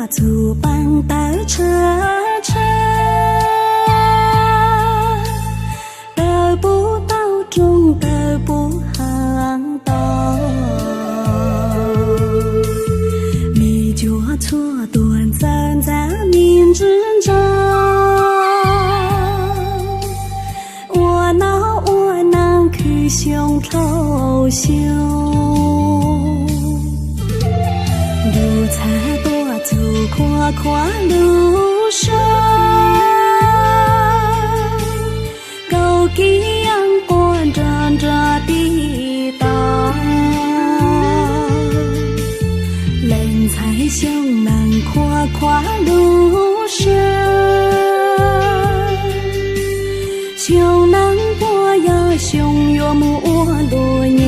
祖邦的车车，得不到中得不行道，米脚错短暂在明之中，我能去胸抽胸，路才多走跨跨路上，高给阳光照着地道，人才胸能跨跨路上，胸能播呀胸有木路娘。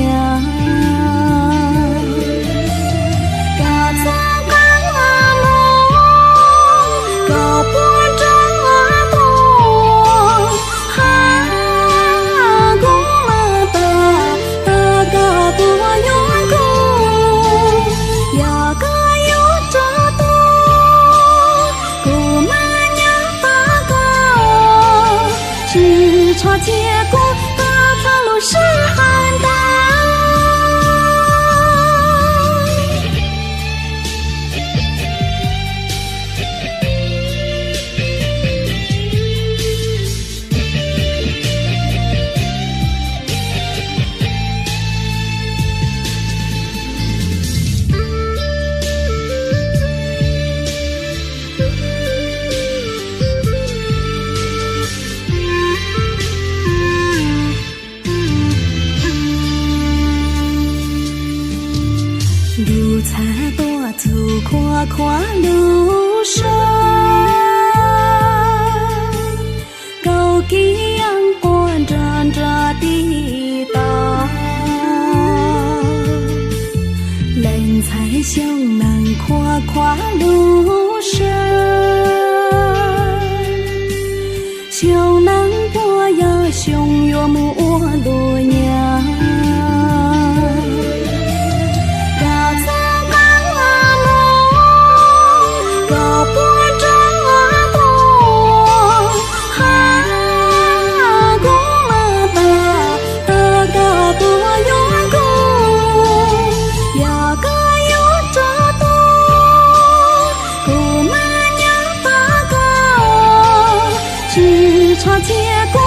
结果大长路是寒冬，路才多走跨跨路上，高给阳光照着地道，人才胸能跨跨路上，胸能播呀胸有木路娘。结果